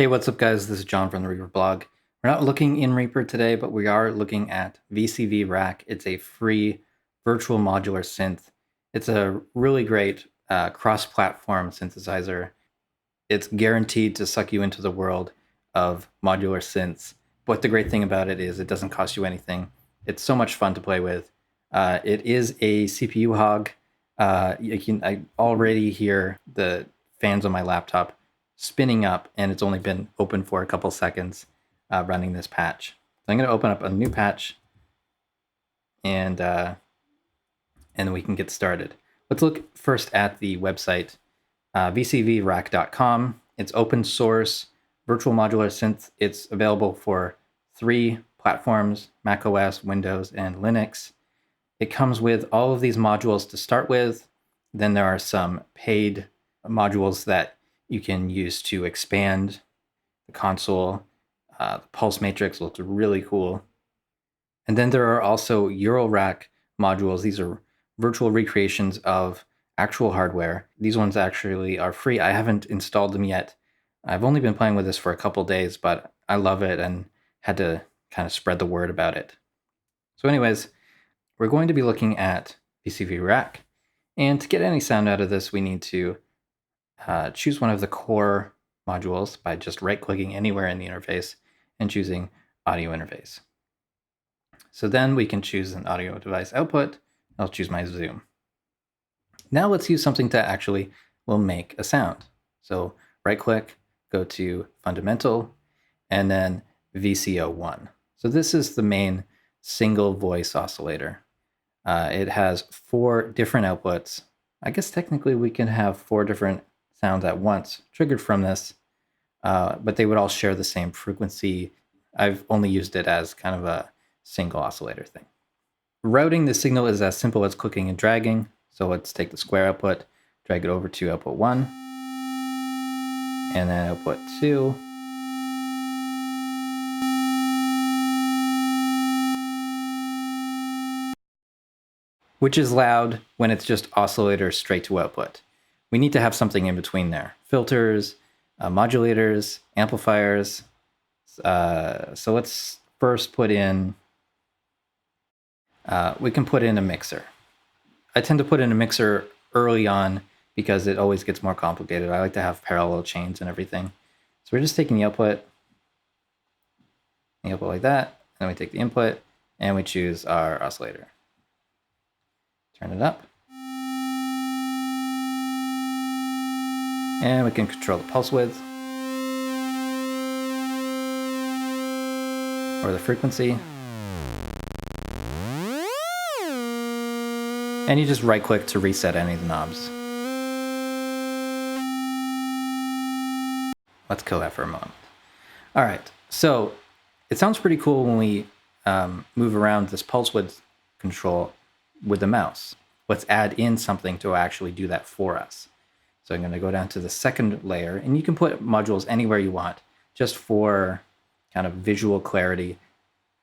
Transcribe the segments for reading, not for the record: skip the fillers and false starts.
Hey, what's up, guys? This is John from the Reaper blog. We're not looking in Reaper today, but we are looking at VCV Rack. It's a free virtual modular synth. It's a really great cross-platform synthesizer. It's guaranteed to suck you into the world of modular synths. But the great thing about it is it doesn't cost you anything. It's so much fun to play with. It is a CPU hog. I already hear the fans on my laptop spinning up, and it's only been open for a couple seconds running this patch. So I'm going to open up a new patch, and then we can get started. Let's look first at the website, vcvrack.com. It's open source virtual modular synth. It's available for 3 platforms: macOS, Windows, and Linux. It comes with all of these modules to start with. Then there are some paid modules that you can use to expand the console. The pulse matrix looks really cool. And then there are also Eurorack modules. These are virtual recreations of actual hardware. These ones actually are free. I haven't installed them yet. I've only been playing with this for a couple days, but I love it and had to kind of spread the word about it. So anyways, we're going to be looking at VCV Rack. And to get any sound out of this, we need to choose one of the core modules by just right-clicking anywhere in the interface and choosing Audio Interface. So then we can choose an audio device output. I'll choose my Zoom. Now let's use something that actually will make a sound. So right-click, go to Fundamental, and then VCO1. So this is the main single voice oscillator. It has 4 different outputs. I guess technically we can have 4 different sounds at once triggered from this, but they would all share the same frequency. I've only used it as kind of a single oscillator thing. Routing the signal is as simple as clicking and dragging. So let's take the square output, drag it over to output 1, and then output 2. Which is loud when it's just oscillator straight to output. We need to have something in between there. Filters, modulators, amplifiers. So let's first put in, we can put in a mixer. I tend to put in a mixer early on because it always gets more complicated. I like to have parallel chains and everything. So we're just taking the output like that, and then we take the input, and we choose our oscillator. Turn it up. And we can control the pulse width or the frequency. And you just right click to reset any of the knobs. Let's kill that for a moment. All right, so it sounds pretty cool when we move around this pulse width control with the mouse. Let's add in something to actually do that for us. So I'm going to go down to the second layer, and you can put modules anywhere you want, just for kind of visual clarity.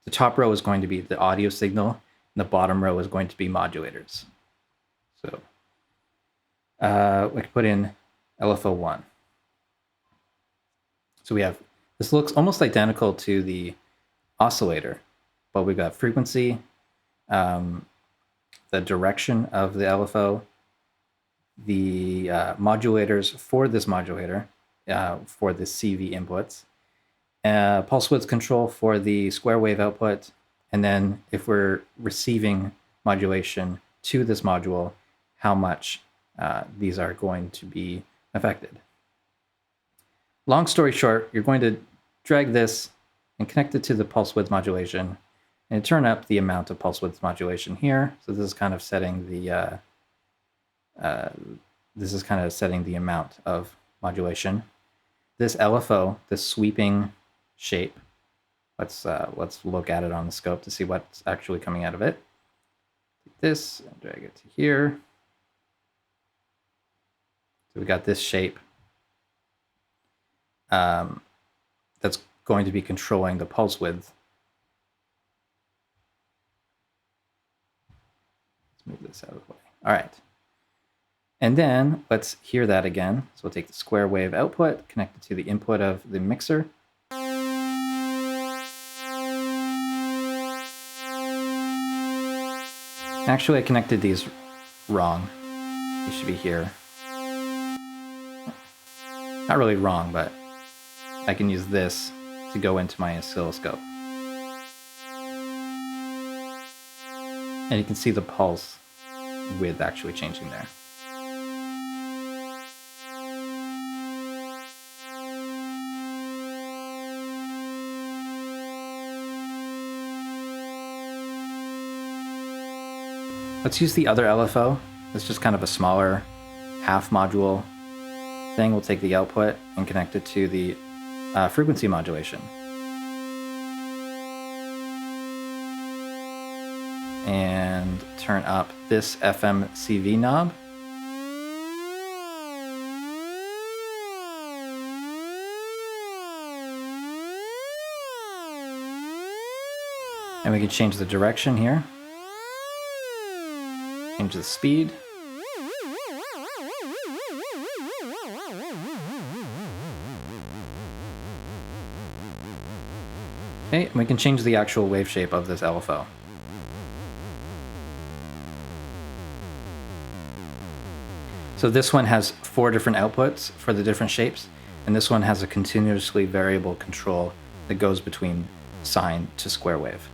The top row is going to be the audio signal, and the bottom row is going to be modulators. So we can put in LFO1. So we have, this looks almost identical to the oscillator, but we've got frequency, the direction of the LFO, the modulators for this modulator, for the CV inputs, pulse width control for the square wave output, and then if we're receiving modulation to this module, how much these are going to be affected. Long story short, you're going to drag this and connect it to the pulse width modulation, and turn up the amount of pulse width modulation here. So this is kind of setting the amount of modulation. This LFO, this sweeping shape, let's look at it on the scope to see what's actually coming out of it. Take this and drag it to here. So we got this shape that's going to be controlling the pulse width. Let's move this out of the way. All right. And then let's hear that again. So we'll take the square wave output, connect it to the input of the mixer. Actually, I connected these wrong. They should be here. Not really wrong, but I can use this to go into my oscilloscope. And you can see the pulse width actually changing there. Let's use the other LFO. It's just kind of a smaller half module thing. We'll take the output and connect it to the frequency modulation. And turn up this FMCV knob. And we can change the direction here. Change the speed. Okay, and we can change the actual wave shape of this LFO. So this one has 4 different outputs for the different shapes, and this one has a continuously variable control that goes between sine to square wave.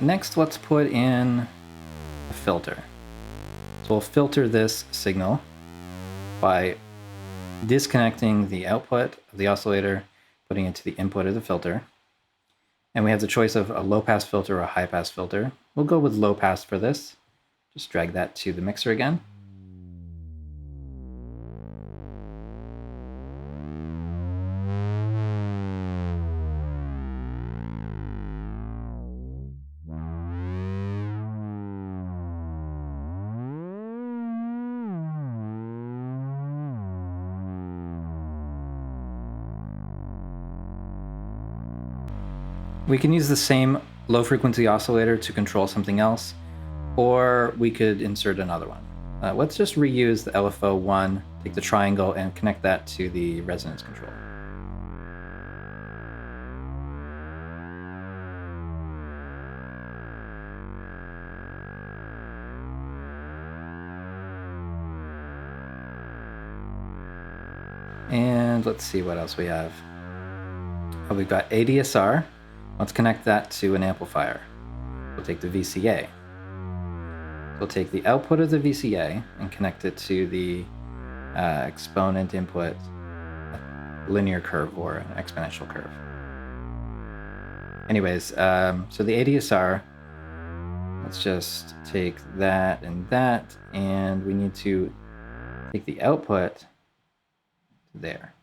Next, let's put in a filter. So we'll filter this signal by disconnecting the output of the oscillator, putting it to the input of the filter. And we have the choice of a low-pass filter or a high-pass filter. We'll go with low-pass for this. Just drag that to the mixer again. We can use the same low frequency oscillator to control something else, or we could insert another one. Let's just reuse the LFO1, take the triangle and connect that to the resonance control. And let's see what else we have. Oh, we've got ADSR. Let's connect that to an amplifier. We'll take the VCA. We'll take the output of the VCA and connect it to the exponent input linear curve or an exponential curve. Anyways, so the ADSR, let's just take that, and we need to take the output to there.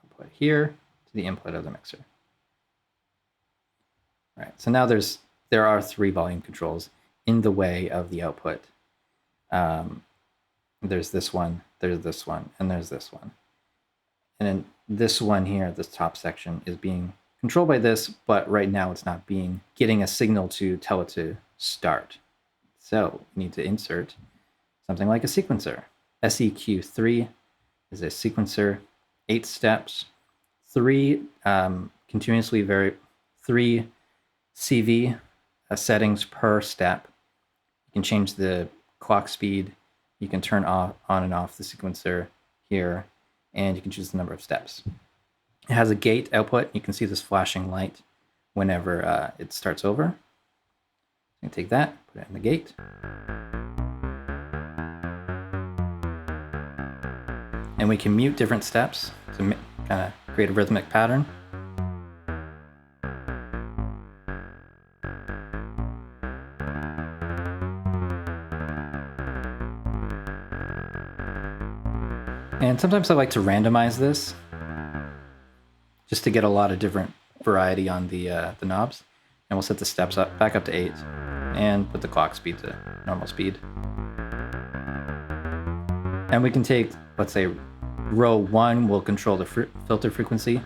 Output here to the input of the mixer. All right, so now there are 3 volume controls in the way of the output. There's this one, there's this one, and there's this one. And then this one here, this top section, is being controlled by this, but right now it's not getting a signal to tell it to start. So we need to insert something like a sequencer. SEQ3 is a sequencer, 8 steps, 3 CV settings per step. You can change the clock speed. You can turn on and off the sequencer here, and you can choose the number of steps. It has a gate output. You can see this flashing light whenever it starts over. I'm going to take that, put it in the gate. And we can mute different steps to kind of create a rhythmic pattern. And sometimes I like to randomize this just to get a lot of different variety on the knobs. And we'll set the steps back up to 8 and put the clock speed to normal speed. And we can take, let's say, row 1 will control the filter frequency.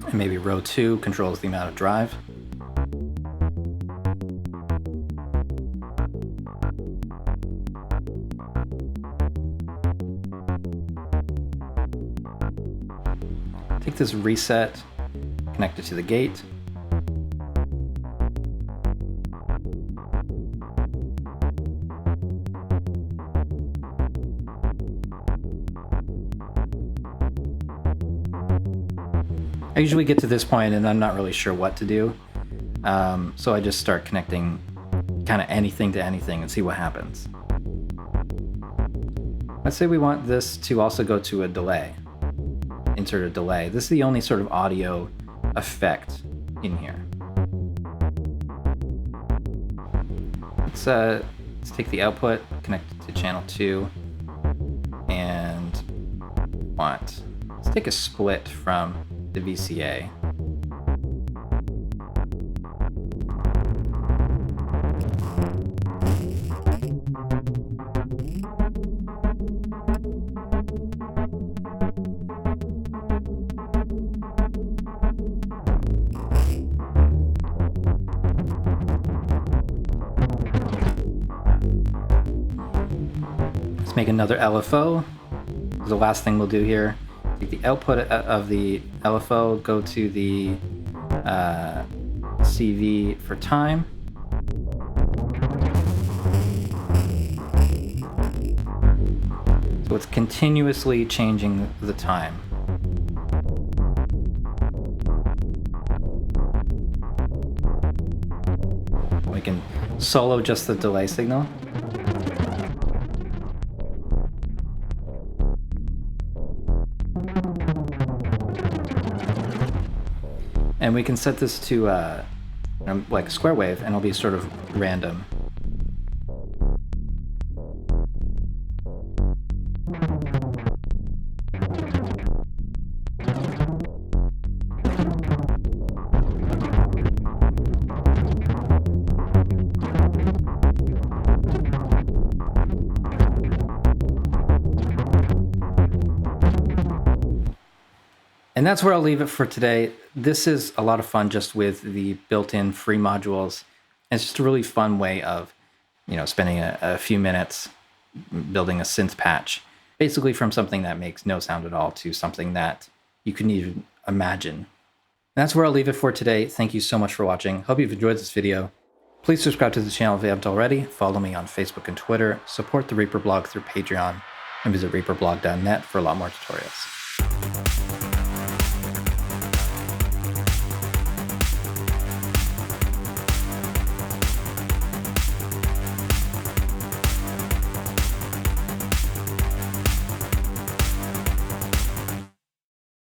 And maybe row 2 controls the amount of drive. Take this reset, connect it to the gate. I usually get to this point and I'm not really sure what to do. So I just start connecting kind of anything to anything and see what happens. Let's say we want this to also go to a delay. Insert a delay. This is the only sort of audio effect in here. Let's take the output, connect it to channel 2, and let's take a split from the VCA. Let's make another LFO. The last thing we'll do here. Take the output of the LFO, go to the CV for time. So it's continuously changing the time. We can solo just the delay signal. And we can set this to like square wave, and it'll be sort of random. And that's where I'll leave it for today. This is a lot of fun just with the built-in free modules. And it's just a really fun way of, spending a few minutes building a synth patch, basically from something that makes no sound at all to something that you couldn't even imagine. And that's where I'll leave it for today. Thank you so much for watching. Hope you've enjoyed this video. Please subscribe to the channel if you haven't already. Follow me on Facebook and Twitter. Support the Reaper blog through Patreon. And visit reaperblog.net for a lot more tutorials.